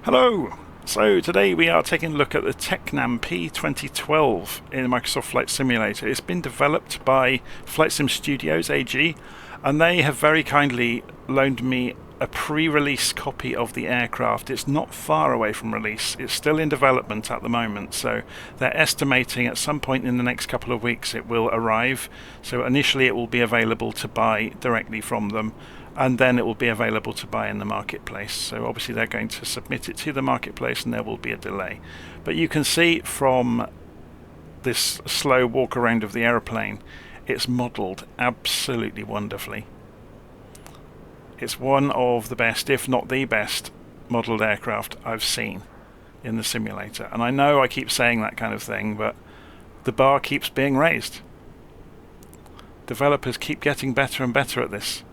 Hello! So today we are taking a look at the Tecnam P2012 in the Microsoft Flight Simulator. It's been developed by FlightSim Studio AG, and they have very kindly loaned me a pre-release copy of the aircraft. It's not far away from release. It's still in development at the moment, so they're estimating at some point in the next couple of weeks it will arrive. So initially it will be available to buy directly from them, and then it will be available to buy in the marketplace. So obviously they're going to submit it to the marketplace and there will be a delay. But you can see from this slow walk around of the aeroplane, it's modelled absolutely wonderfully. It's one of the best, if not the best, modelled aircraft I've seen in the simulator. And I know I keep saying that kind of thing, but the bar keeps being raised. Developers keep getting better and better at this.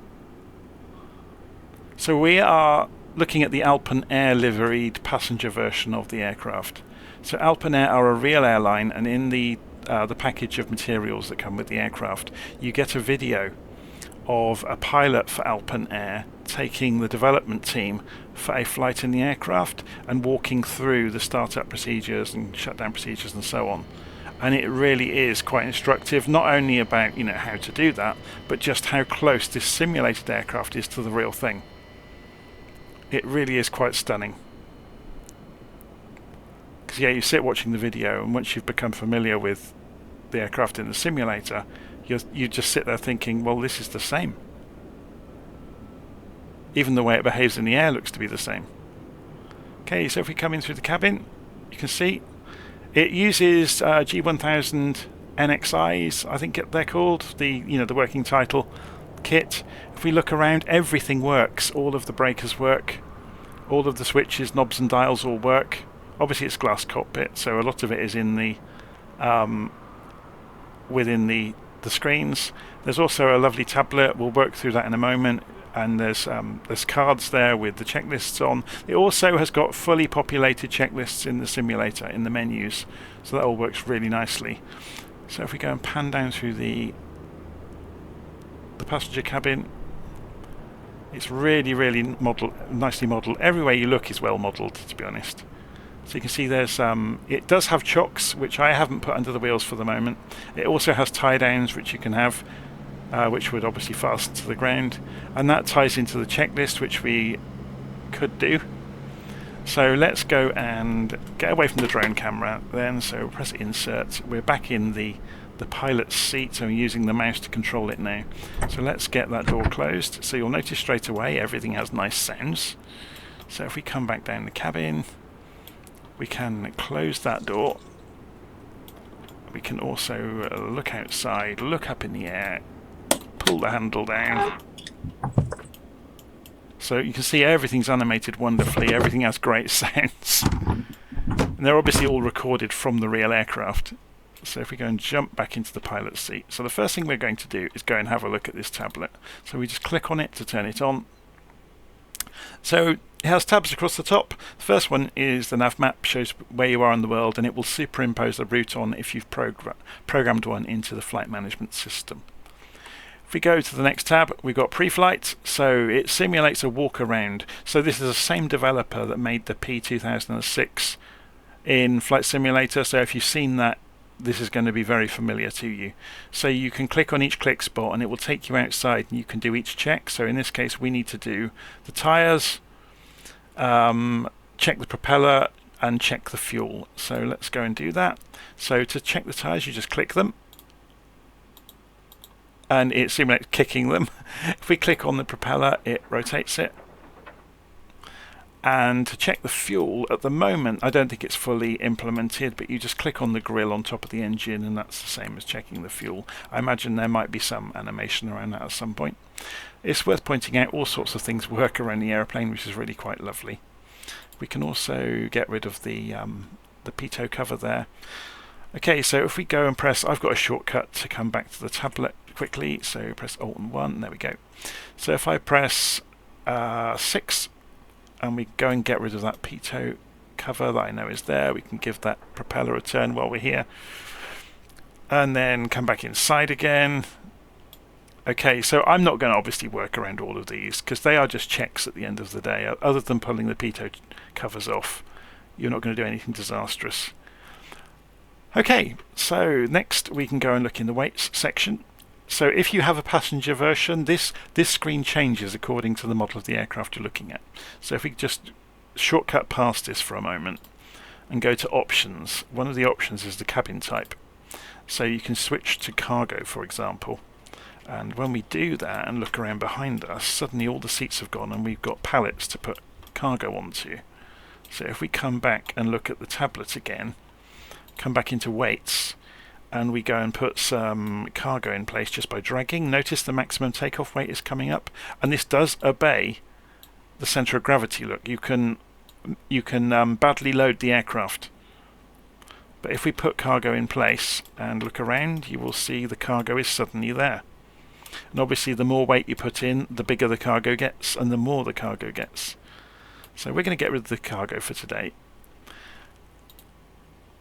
So we are looking at the Alpen-Air liveried passenger version of the aircraft. So Alpen-Air are a real airline, and in the package of materials that come with the aircraft, you get a video of a pilot for Alpen-Air taking the development team for a flight in the aircraft and walking through the startup procedures and shutdown procedures and so on. And it really is quite instructive, not only about how to do that, but just how close this simulated aircraft is to the real thing. It really is quite stunning. Because you sit watching the video, and once you've become familiar with the aircraft in the simulator, you just sit there thinking, well, this is the same. Even the way it behaves in the air looks to be the same. Okay, so if we come in through the cabin, you can see it uses G1000 NXIs, I think they're called, the working title kit. If we look around, everything works. All of the breakers work. All of the switches, knobs and dials all work. Obviously it's glass cockpit, so a lot of it is in the within the screens. There's also a lovely tablet. We'll work through that in a moment. And there's cards there with the checklists on. It also has got fully populated checklists in the simulator in the menus, so that all works really nicely. So if we go and pan down through the passenger cabin, it's really nicely modelled. Everywhere you look is well modelled, to be honest. So you can see there's it does have chocks, which I haven't put under the wheels for the moment. It also has tie downs, which you can have, which would obviously fasten to the ground, and that ties into the checklist, which we could do. So let's go and get away from the drone camera then. So press insert. We're back in the pilot's seat, so I'm using the mouse to control it now. So let's get that door closed. So you'll notice straight away everything has nice sounds. So if we come back down the cabin, we can close that door. We can also look outside, look up in the air, pull the handle down. So you can see everything's animated wonderfully, everything has great sounds. And they're obviously all recorded from the real aircraft. So if we go and jump back into the pilot's seat. So the first thing we're going to do is go and have a look at this tablet. So we just click on it to turn it on. So it has tabs across the top. The first one is the nav map, shows where you are in the world, and it will superimpose the route on if you've programmed one into the flight management system. If we go to the next tab, we've got pre-flight, so it simulates a walk around. So this is the same developer that made the P2006 in Flight Simulator, so if you've seen that, this is going to be very familiar to you. So you can click on each click spot and it will take you outside and you can do each check. So in this case we need to do the tyres, check the propeller and check the fuel. So let's go and do that. So to check the tyres you just click them and it simulates kicking them. If we click on the propeller it rotates it. And to check the fuel, at the moment I don't think it's fully implemented, but you just click on the grill on top of the engine and that's the same as checking the fuel. I imagine there might be some animation around that at some point. It's worth pointing out all sorts of things work around the airplane, which is really quite lovely. We can also get rid of the pitot cover there. Okay, so if we go and press, I've got a shortcut to come back to the tablet quickly, so press Alt and 1, there we go. So if I press 6, and we go and get rid of that pitot cover that I know is there, we can give that propeller a turn while we're here, and then come back inside again, Okay, so I'm not going to obviously work around all of these because they are just checks at the end of the day. Other than pulling the pitot covers off, you're not going to do anything disastrous. Okay, so next we can go and look in the weights section. So if you have a passenger version, this screen changes according to the model of the aircraft you're looking at. So if we just shortcut past this for a moment and go to options, one of the options is the cabin type. So you can switch to cargo, for example. And when we do that and look around behind us, suddenly all the seats have gone and we've got pallets to put cargo onto. So if we come back and look at the tablet again, come back into weights, and we go and put some cargo in place just by dragging, notice the maximum takeoff weight is coming up, and this does obey the centre of gravity. Look, you can badly load the aircraft. But if we put cargo in place and look around, you will see the cargo is suddenly there. And obviously the more weight you put in, the bigger the cargo gets and the more the cargo gets. So we're going to get rid of the cargo for today.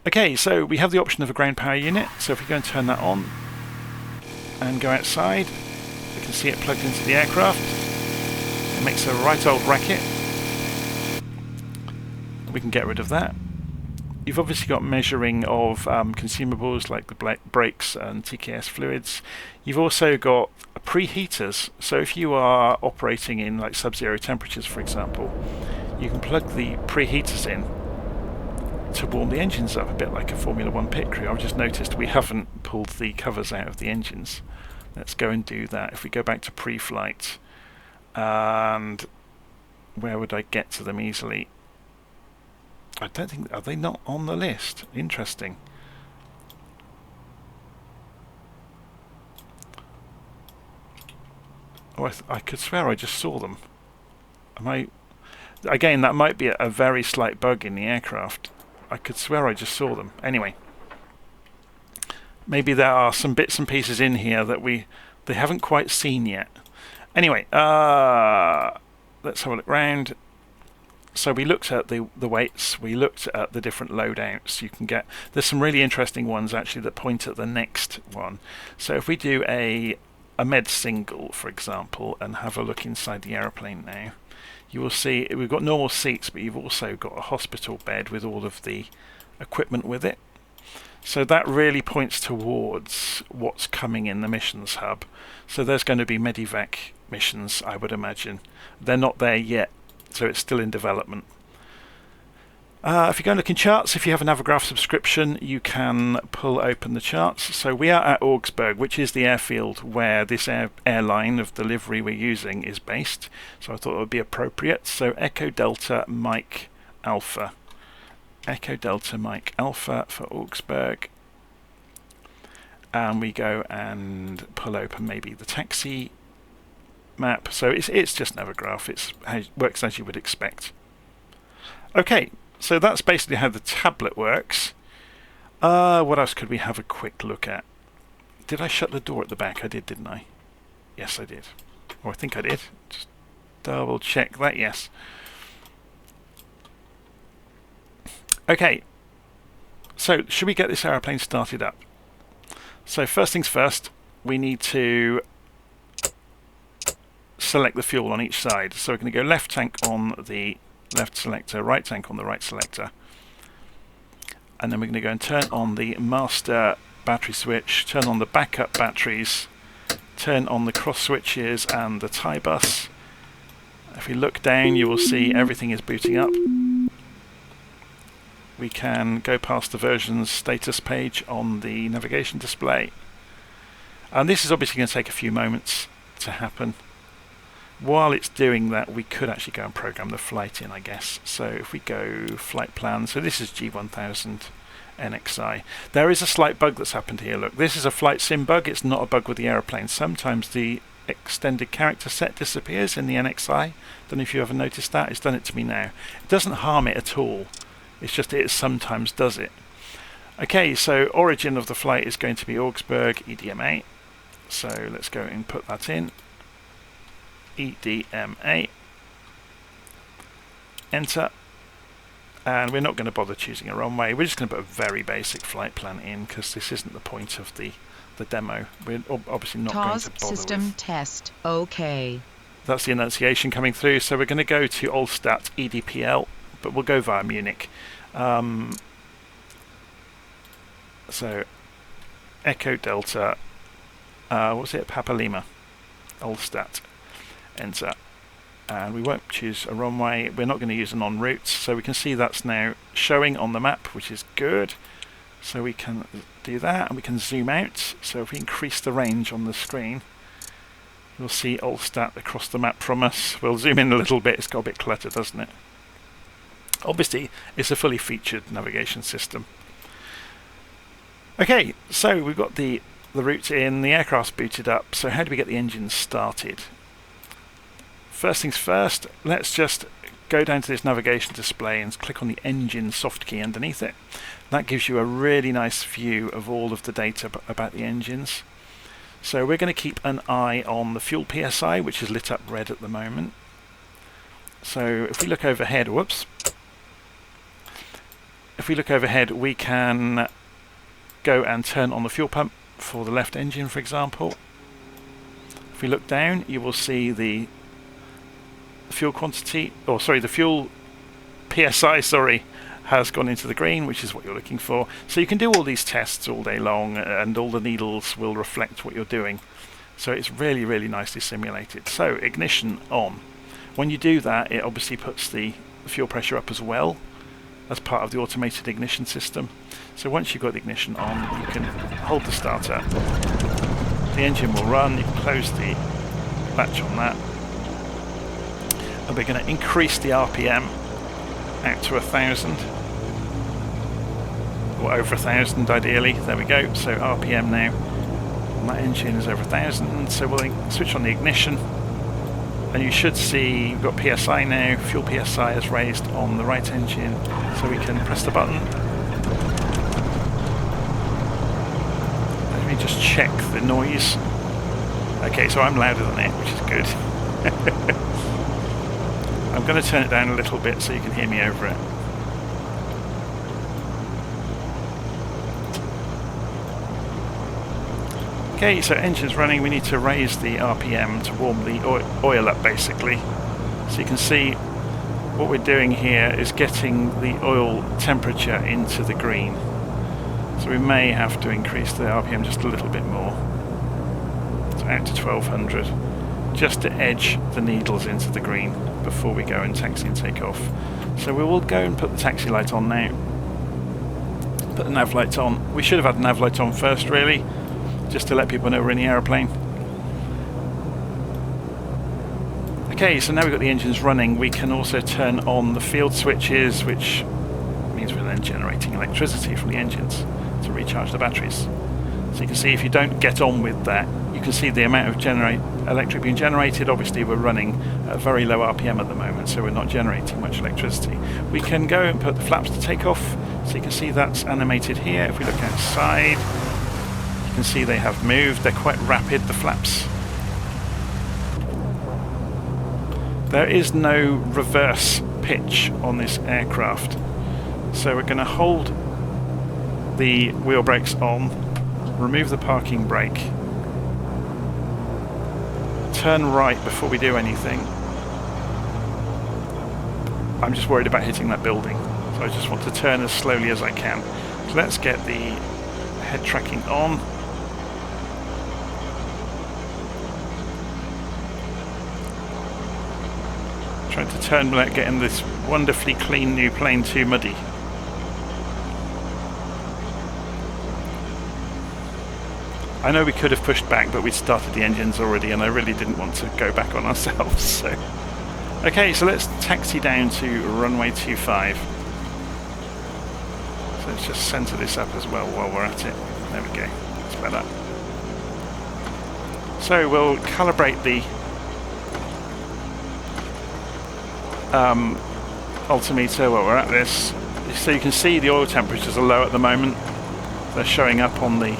Okay, so we have the option of a ground power unit. So if we go and turn that on and go outside, we can see it plugged into the aircraft. It makes a right old racket. We can get rid of that. You've obviously got measuring of consumables like the brakes and TKS fluids. You've also got preheaters. So if you are operating in like sub-zero temperatures, for example, you can plug the preheaters in to warm the engines up, a bit like a Formula 1 pit crew. I've just noticed we haven't pulled the covers out of the engines. Let's go and do that. If we go back to pre-flight, and where would I get to them easily? I don't think, are they not on the list? Interesting. Oh, I could swear I just saw them. Again, that might be a very slight bug in the aircraft. I could swear I just saw them. Anyway, maybe there are some bits and pieces in here that they haven't quite seen yet. Anyway, let's have a look round. So we looked at the weights, we looked at the different loadouts you can get. There's some really interesting ones actually that point at the next one. So if we do a med single, for example, and have a look inside the aeroplane now, you will see we've got normal seats, but you've also got a hospital bed with all of the equipment with it. So that really points towards what's coming in the missions hub. So there's going to be medevac missions, I would imagine. They're not there yet, so it's still in development. If you go and look in charts, if you have a Navigraph subscription, you can pull open the charts. So we are at Augsburg, which is the airfield where this airline of the livery we're using is based. So I thought it would be appropriate. So Echo Delta Mike Alpha. Echo Delta Mike Alpha for Augsburg. And we go and pull open maybe the taxi map. So it's just Navigraph. It works as you would expect. Okay. So that's basically how the tablet works. What else could we have a quick look at? Did I shut the door at the back? I did, didn't I? Yes, I did. Or I think I did. Just double check that, yes. Okay. So, should we get this aeroplane started up? So, first things first, we need to select the fuel on each side. So, we're going to go left tank on the left selector, right tank on the right selector, and then we're going to go and turn on the master battery switch, turn on the backup batteries, turn on the cross switches and the tie bus. If we look down, you will see everything is booting up. We can go past the versions status page on the navigation display, and this is obviously going to take a few moments to happen. While it's doing that, we could actually go and program the flight in, I guess. So if we go flight plan, so this is G1000 NXI. There is a slight bug that's happened here. Look, this is a FlightSim bug. It's not a bug with the aeroplane. Sometimes the extended character set disappears in the NXI. Don't know if you ever noticed that. It's done it to me now. It doesn't harm it at all. It's just it sometimes does it. Okay, so origin of the flight is going to be Augsburg EDMA. So let's go and put that in. EDMA, enter, and we're not going to bother choosing a runway. We're just going to put a very basic flight plan in because this isn't the point of the the demo. We're obviously not going to bother system with. test. OK. That's the enunciation coming through. So we're going to go to Allstat EDPL, but we'll go via Munich. So Echo Delta, what was it? Papa Lima, Allstat, enter. And we won't choose a runway. We're not going to use an en route, so we can see that's now showing on the map, which is good. So we can do that, and we can zoom out. So if we increase the range on the screen, you'll see Allstat across the map from us. We'll zoom in a little bit. It's got a bit cluttered, doesn't it? Obviously, it's a fully featured navigation system. Okay, so we've got the route in, the aircraft's booted up. So how do we get the engines started? First things first, let's just go down to this navigation display and click on the engine soft key underneath it. That gives you a really nice view of all of the data about the engines. So we're going to keep an eye on the fuel PSI, which is lit up red at the moment. So if we look overhead, whoops. If we look overhead, we can go and turn on the fuel pump for the left engine, for example. If we look down, you will see the fuel quantity, or sorry, the fuel PSI, has gone into the green, which is what you're looking for. So you can do all these tests all day long, and all the needles will reflect what you're doing. So it's really, really nicely simulated. So ignition on. When you do that, it obviously puts the fuel pressure up as well, as part of the automated ignition system. So once you've got the ignition on, you can hold the starter. The engine will run. You can close the latch on that. And we're going to increase the RPM out to 1,000, or over 1,000 ideally. There we go. So RPM now on that engine is over 1,000. So we'll switch on the ignition, and you should see you've got PSI now. Fuel PSI is raised on the right engine, so we can press the button. Let me just check the noise. Okay, so I'm louder than it, which is good. I'm going to turn it down a little bit so you can hear me over it. Okay, so engine's running. We need to raise the RPM to warm the oil up, basically. So you can see what we're doing here is getting the oil temperature into the green. So we may have to increase the RPM just a little bit more. So out to 1200, just to edge the needles into the green before we go and taxi and take off. So we will go and put the taxi light on now. Put the nav light on. We should have had the nav light on first, really, just to let people know we're in the aeroplane. Okay, so now we've got the engines running, we can also turn on the field switches, which means we're then generating electricity from the engines to recharge the batteries. So you can see if you don't get on with that, you can see the amount of electric being generated. Obviously we're running at very low RPM at the moment, so we're not generating much electricity. We can go and put the flaps to take off, so you can see that's animated here. If we look outside, you can see they have moved. They're quite rapid, the flaps. There is no reverse pitch on this aircraft, so we're going to hold the wheel brakes on, remove the parking brake, turn right before we do anything. I'm just worried about hitting that building, so I just want to turn as slowly as I can. So let's get the head tracking on. Trying to turn without getting this wonderfully clean new plane too muddy. I know we could have pushed back, but we'd started the engines already, and I really didn't want to go back on ourselves. So, okay, so let's taxi down to runway 25. So let's just centre this up as well while we're at it. There we go. That's better. So we'll calibrate the altimeter while we're at this. So you can see the oil temperatures are low at the moment. They're showing up on the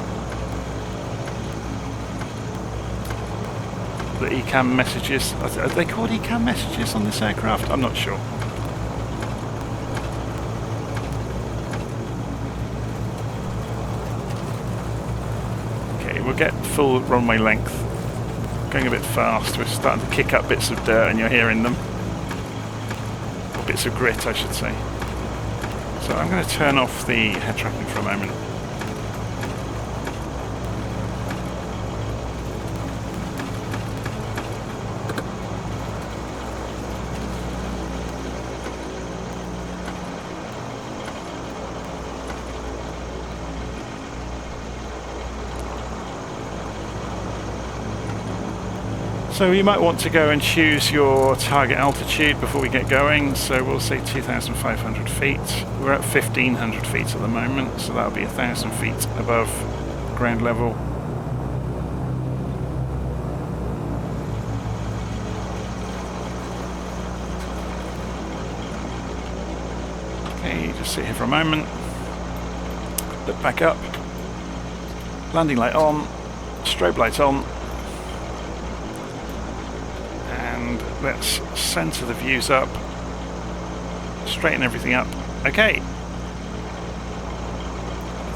ECAM messages. Are they called ECAM messages on this aircraft? I'm not sure. we'll get full runway length. Going a bit fast, we're starting to kick up bits of dirt and you're hearing them. Or bits of grit, I should say. So I'm going to turn off the head tracking for a moment. So you might want to go and choose your target altitude before we get going. So we'll say 2,500 feet. We're at 1,500 feet at the moment, so that'll be 1,000 feet above ground level. Okay, just sit here for a moment. Look back up. Landing light on. Strobe light on. Let's center the views up, straighten everything up. Okay.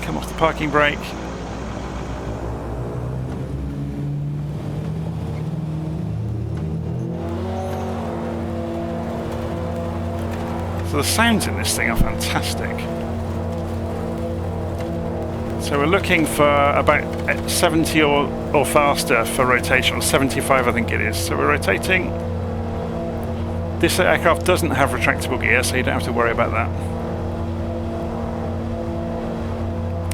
Come off the parking brake. So the sounds in this thing are fantastic. So we're looking for about 70 or faster for rotation, or 75 I think it is. So we're rotating. This aircraft doesn't have retractable gear, so you don't have to worry about that.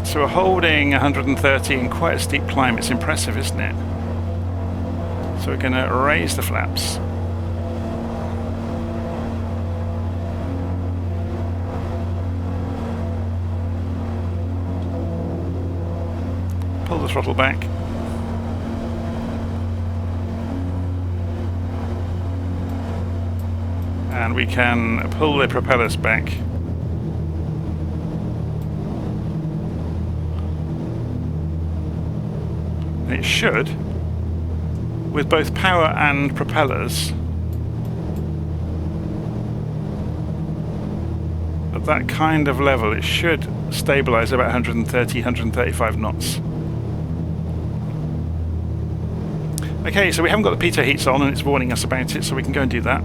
So we're holding 130 in quite a steep climb. It's impressive, isn't it? So we're going to raise the flaps. Pull the throttle back. And we can pull the propellers back. And it should, with both power and propellers, at that kind of level, it should stabilize about 130, 135 knots. Okay, so we haven't got the pitot heats on and it's warning us about it, so we can go and do that.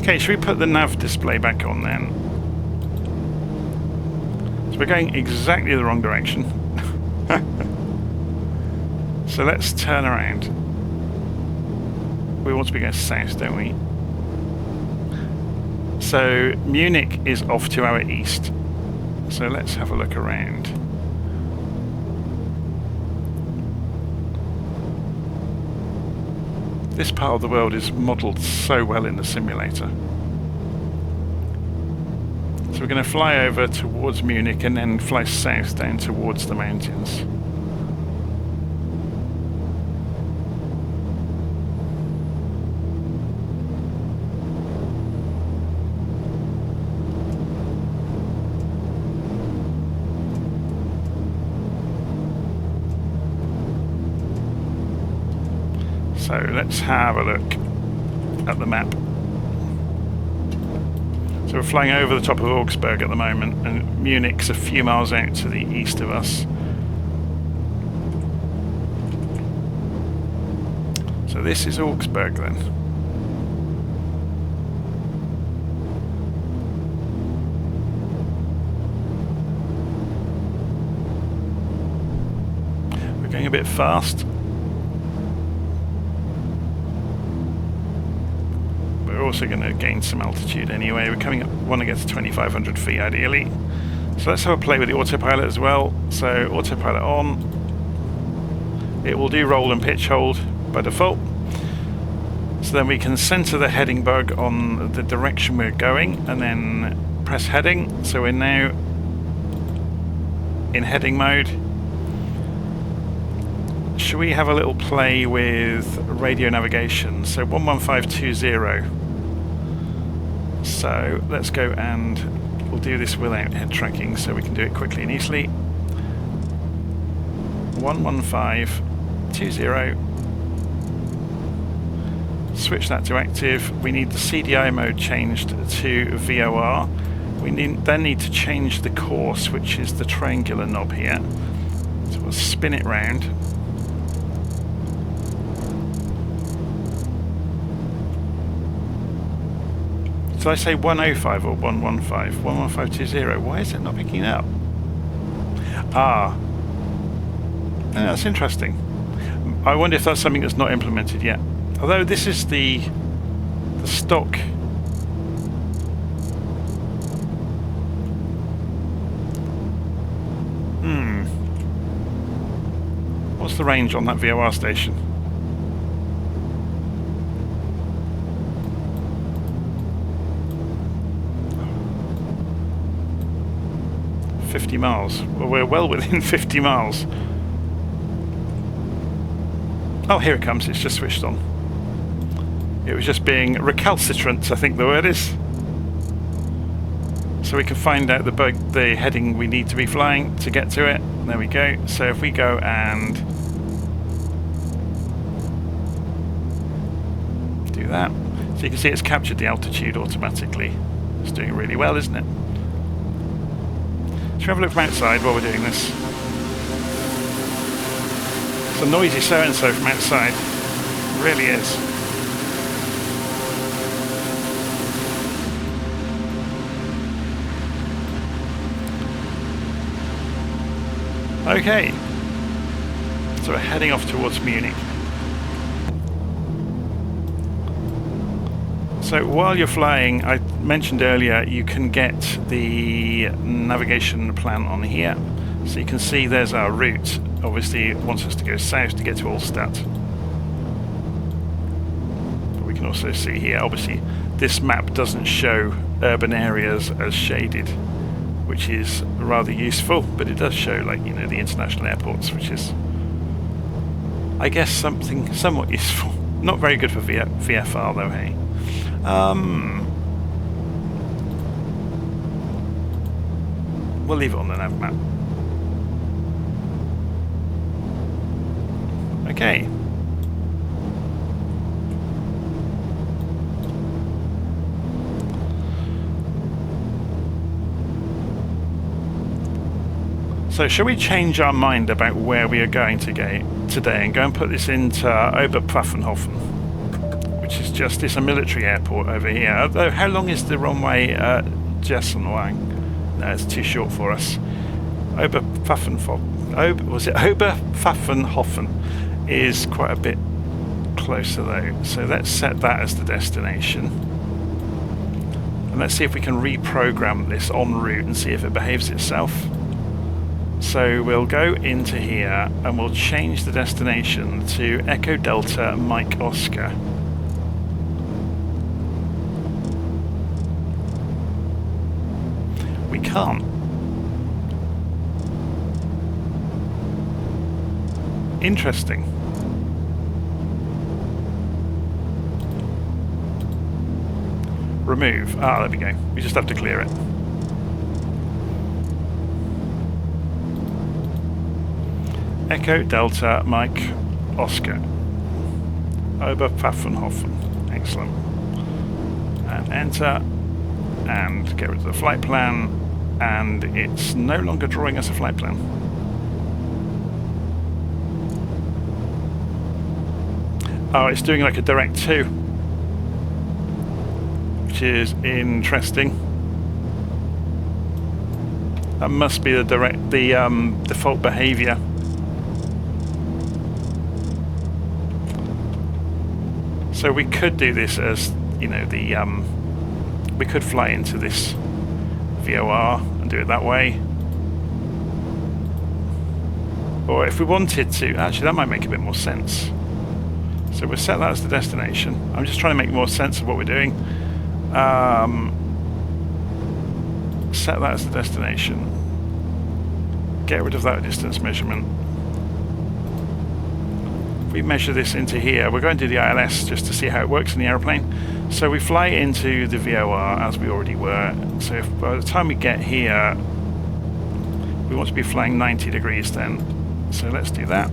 Okay, should we put the nav display back on then? So we're going exactly the wrong direction. So let's turn around. We want to be going south, don't we? So Munich is off to our east. So let's have a look around. This part of the world is modelled so well in the simulator. So we're going to fly over towards Munich and then fly south down towards the mountains. So let's have a look at the map. So we're flying over the top of Augsburg at the moment, and Munich's a few miles out to the east of us. So this is Augsburg then. We're going a bit fast. We're also going to gain some altitude anyway. We're coming up, want to get to 2,500 feet ideally. So let's have a play with the autopilot as well. So autopilot on. It will do roll and pitch hold by default. So then we can center the heading bug on the direction we're going and then press heading. So we're now in heading mode. Should we have a little play with radio navigation? So 11520. So let's go and we'll do this without head tracking so we can do it quickly and easily. 11520. Switch that to active. We need the CDI mode changed to VOR. We then need to change the course, which is the triangular knob here. So we'll spin it round. Did I say 105 or 115? 11520. Why is it not picking up? Ah. Oh, that's interesting. I wonder if that's something that's not implemented yet. Although this is the stock. What's the range on that VOR station? $50 miles. Well, we're well within 50 miles. Oh, here it comes. It's just switched on. It was just being recalcitrant, I think the word is. So we can find out the heading we need to be flying to get to it. There we go. So if we go and do that, so you can see it's captured the altitude automatically. It's doing really well, isn't it? Should we have a look from outside while we're doing this? It's a noisy so-and-so from outside. It really is. Okay. So we're heading off towards Munich. So while you're flying, I mentioned earlier, you can get the navigation plan on here. So you can see there's our route. Obviously it wants us to go south to get to Allstadt. But we can also see here, obviously this map doesn't show urban areas as shaded, which is rather useful, but it does show, like, you know, the international airports, which is, I guess, something somewhat useful. Not very good for VFR though, hey. We'll leave it on the nav map. Okay. So shall we change our mind about where we are going to go today and go and put this into Oberpfaffenhofen, which is just, it's a military airport over here. Although, how long is the runway at Jessenwang? No, it's too short for us. Oberpfaffenhofen is quite a bit closer though. So let's set that as the destination. And let's see if we can reprogram this en route and see if it behaves itself. So we'll go into here and we'll change the destination to Echo Delta Mike Oscar. We can't. Interesting. Remove. Ah, there we go. We just have to clear it. Echo Delta Mike Oscar. Oberpfaffenhofen. Excellent. And enter. And get rid of the flight plan. And it's no longer drawing us a flight plan. Oh, it's doing like a direct to, which is interesting. That must be the default behavior. So we could do this as, you know, we could fly into this VOR and do it that way. Or if we wanted to, actually that might make a bit more sense. So we'll set that as the destination. I'm just trying to make more sense of what we're doing. Set that as the destination. Get rid of that distance measurement. If we measure this into here, we're going to do the ILS just to see how it works in the aeroplane. So we fly into the VOR as we already were. So if by the time we get here, we want to be flying 90 degrees then. So let's do that.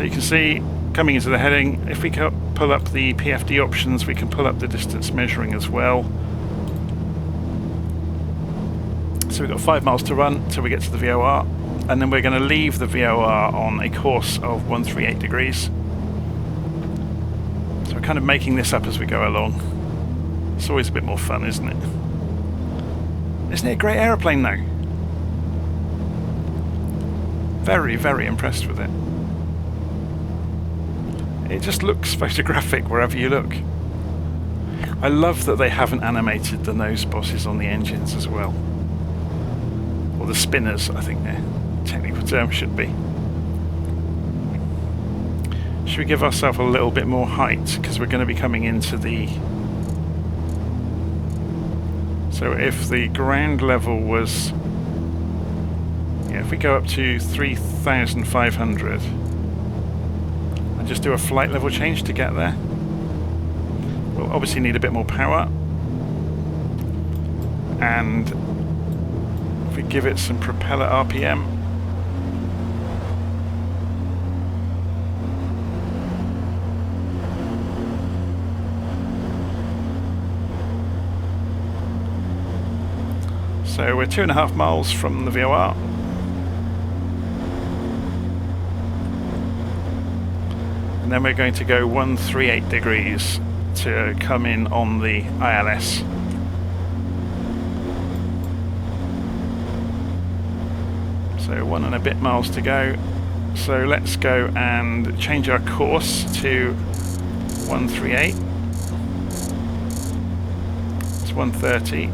So you can see, coming into the heading, if we pull up the PFD options, we can pull up the distance measuring as well. So we've got 5 miles to run till we get to the VOR, and then we're going to leave the VOR on a course of 138 degrees. So we're kind of making this up as we go along. It's always a bit more fun, isn't it? Isn't it a great aeroplane though? Very, very impressed with it. It just looks photographic wherever you look. I love that they haven't animated the nose bosses on the engines as well. Or the spinners, I think their technical term should be. Should we give ourselves a little bit more height, because we're going to be coming into the... So if the ground level was... Yeah, if we go up to 3,500 and just do a flight level change to get there, we'll obviously need a bit more power. And if we give it some propeller RPM, so we're 2.5 miles from the VOR. And then we're going to go 138 degrees to come in on the ILS. So 1 and a bit miles to go. So let's go and change our course to 138. It's 130.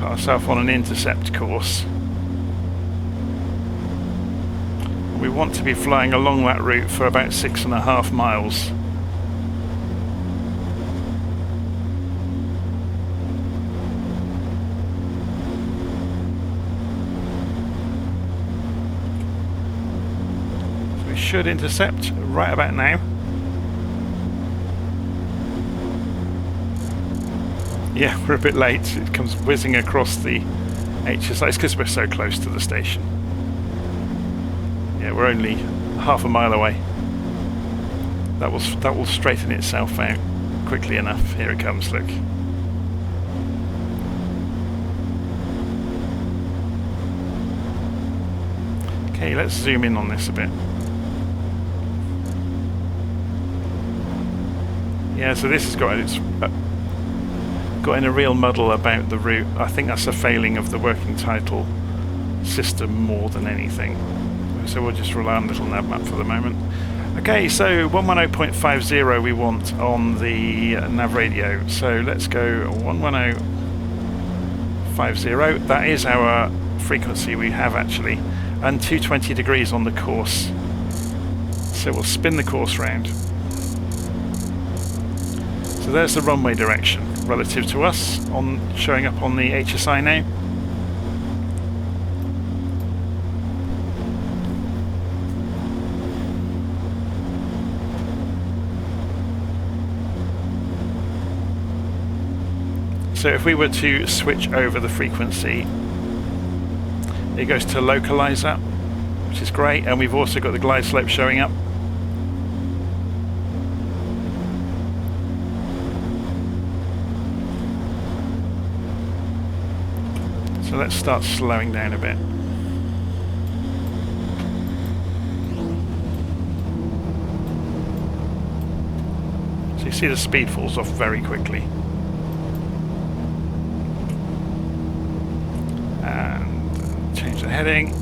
Ourselves on an intercept course. We want to be flying along that route for about 6.5 miles. So we should intercept right about now. Yeah, we're a bit late. It comes whizzing across the HSI. It's because we're so close to the station. Yeah, we're only half a mile away. That will straighten itself out quickly enough. Here it comes, look. Okay, let's zoom in on this a bit. Yeah, so this has got its... got in a real muddle about the route. I think that's a failing of the working title system more than anything. So we'll just rely on little nav map for the moment. Okay, so 110.50 we want on the nav radio. So let's go 110.50. That is our frequency we have actually, and 220 degrees on the course. So we'll spin the course round. So there's the runway direction relative to us, on showing up on the HSI now. So if we were to switch over the frequency, it goes to localizer, which is great, and we've also got the glide slope showing up. So let's start slowing down a bit. So you see the speed falls off very quickly. And change the heading.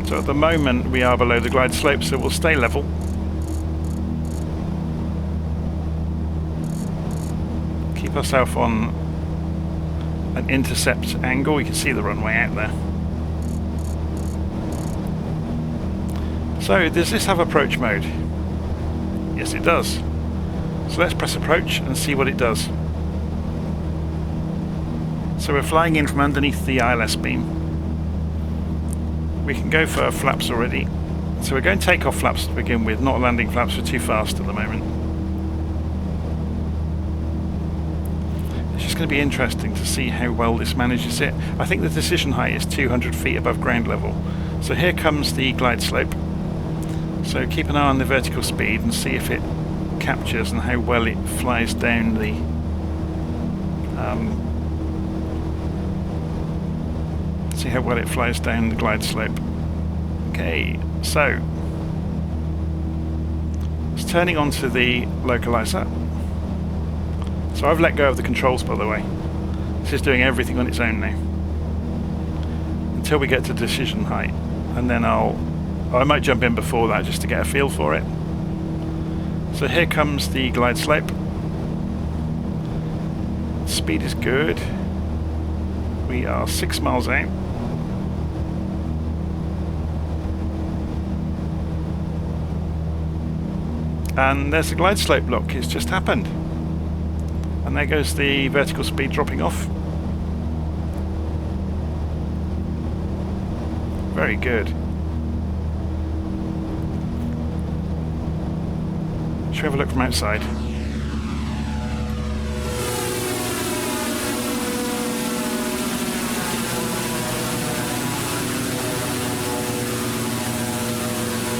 So at the moment we are below the glide slope, so we'll stay level. Keep ourselves on an intercept angle. You can see the runway out there. So does this have approach mode? Yes, it does. So let's press approach and see what it does. So we're flying in from underneath the ILS beam. We can go for flaps already. So we're going takeoff flaps to begin with, not landing flaps. We're too fast at the moment. It's just going to be interesting to see how well this manages it. I think the decision height is 200 feet above ground level. So here comes the glide slope. So keep an eye on the vertical speed and see if it captures and how well it flies down the see how well it flies down the glide slope. Okay, so it's turning onto the localizer. So I've let go of the controls, by the way. This is doing everything on its own now until we get to decision height, and then I might jump in before that just to get a feel for it. So here comes the glide slope. Speed is good. We are 6 miles out. And there's the glide slope lock. It's just happened. And there goes the vertical speed dropping off. Very good. Should we have a look from outside?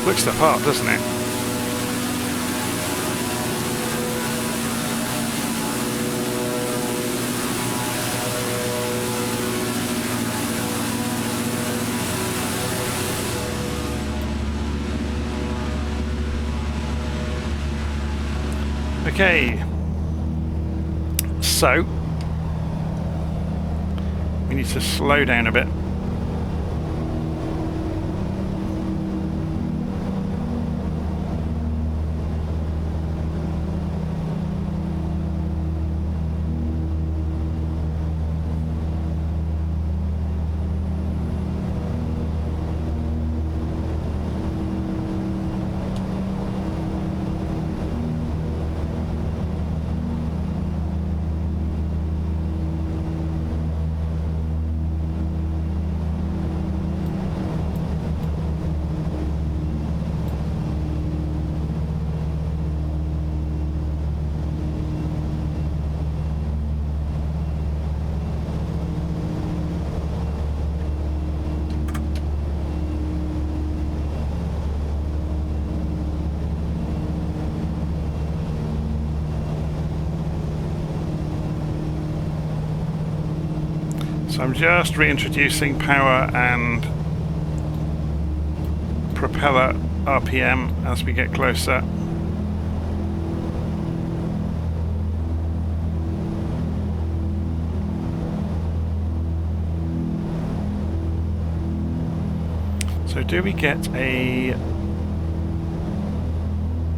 Looks the part, doesn't it? Okay, so we need to slow down a bit. So I'm just reintroducing power and propeller RPM as we get closer. So do we get a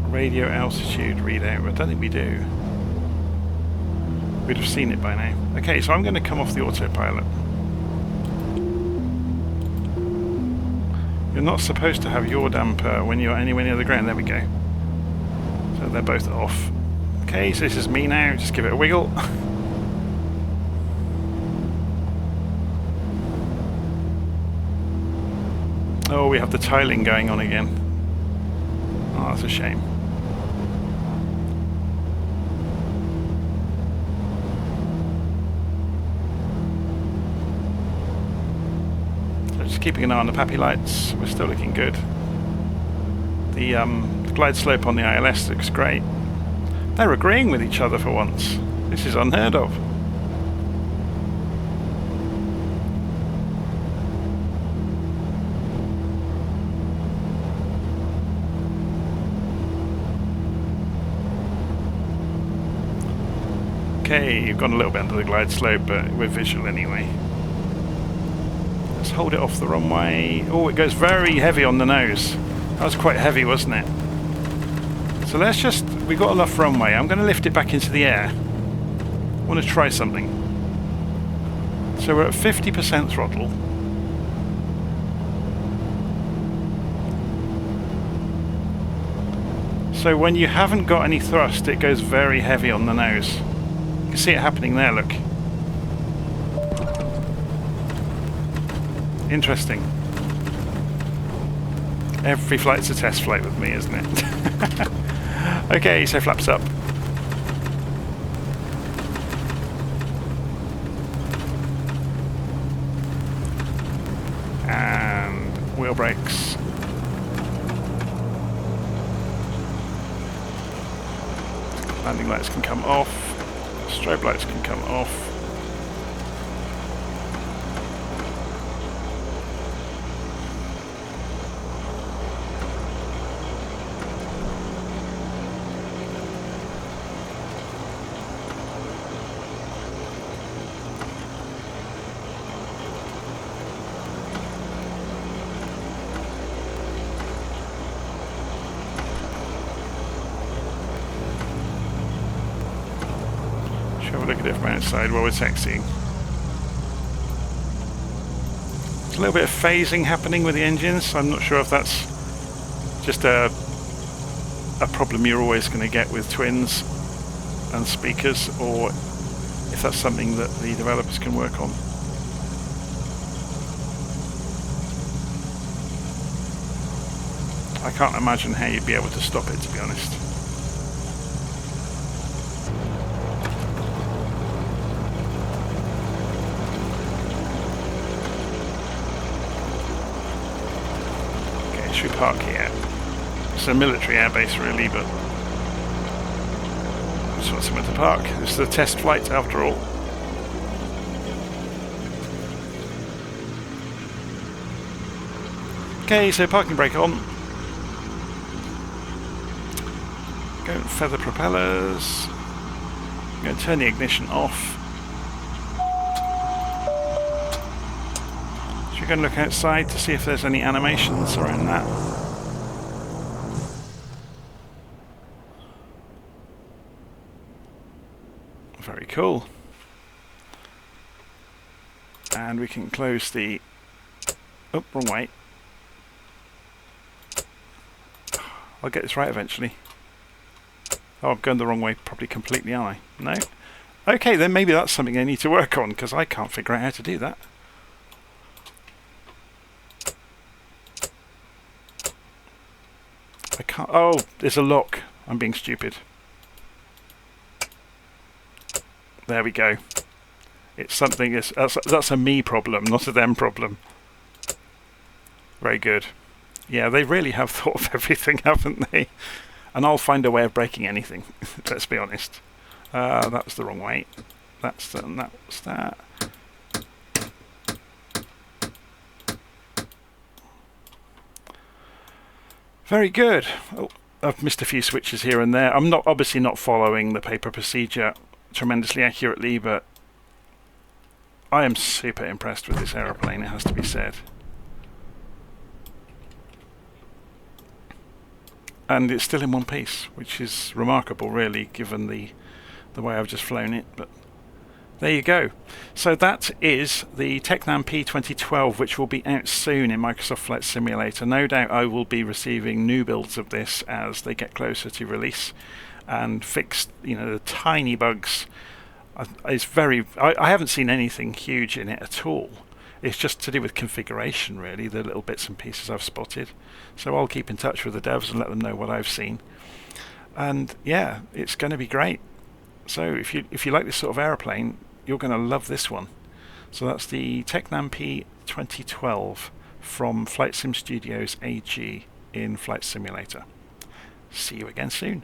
radio altitude readout? I don't think we do. We'd have seen it by now. Okay, so I'm going to come off the autopilot. You're not supposed to have your damper when you're anywhere near the ground. There we go. So they're both off. Okay, so this is me now. Just give it a wiggle. Oh, we have the tiling going on again. Oh, that's a shame. Just keeping an eye on the PAPI lights, we're still looking good. The glide slope on the ILS looks great. They're agreeing with each other for once. This is unheard of. Okay, you've gone a little bit under the glide slope, but we're visual anyway. Let's hold it off the runway. Oh, it goes very heavy on the nose. That was quite heavy, wasn't it? So let's just, we've got enough runway. I'm going to lift it back into the air. I want to try something. So we're at 50% throttle. So when you haven't got any thrust, it goes very heavy on the nose. You can see it happening there, look. Interesting. Every flight's a test flight with me, isn't it? Okay, so flaps up. And wheel brakes. Landing lights can come off. Strobe lights can come off. Shall we look at it from outside while we're taxiing? There's a little bit of phasing happening with the engines. I'm not sure if that's just a problem you're always going to get with twins and speakers, or if that's something that the developers can work on. I can't imagine how you'd be able to stop it, to be honest. Should we park here? It's a military airbase really, but I just want somewhere to park. This is a test flight after all. Okay, so parking brake on. Go and feather propellers. I'm going to turn the ignition off. We're going to look outside to see if there's any animations around that. Very cool. And we can close the... Oh, wrong way. I'll get this right eventually. Oh, I'm going the wrong way probably completely, aren't I? No? Okay, then maybe that's something I need to work on, because I can't figure out how to do that. I can't... Oh, there's a lock. I'm being stupid. There we go. It's something... That's a me problem, not a them problem. Very good. Yeah, they really have thought of everything, haven't they? And I'll find a way of breaking anything. Let's be honest. That was the wrong way. That's that. And that was that. Very good. Oh, I've missed a few switches here and there. I'm obviously not following the paper procedure tremendously accurately, but I am super impressed with this aeroplane, it has to be said. And it's still in one piece, which is remarkable really, given the way I've just flown it. But there you go. So that is the Tecnam P2012, which will be out soon in Microsoft Flight Simulator. No doubt I will be receiving new builds of this as they get closer to release and fix, the tiny bugs. It's I haven't seen anything huge in it at all. It's just to do with configuration really, the little bits and pieces I've spotted. So I'll keep in touch with the devs and let them know what I've seen. And yeah, it's going to be great. So if you like this sort of aeroplane, you're going to love this one. So that's the Tecnam P2012 from FlightSim Studio AG in Flight Simulator. See you again soon.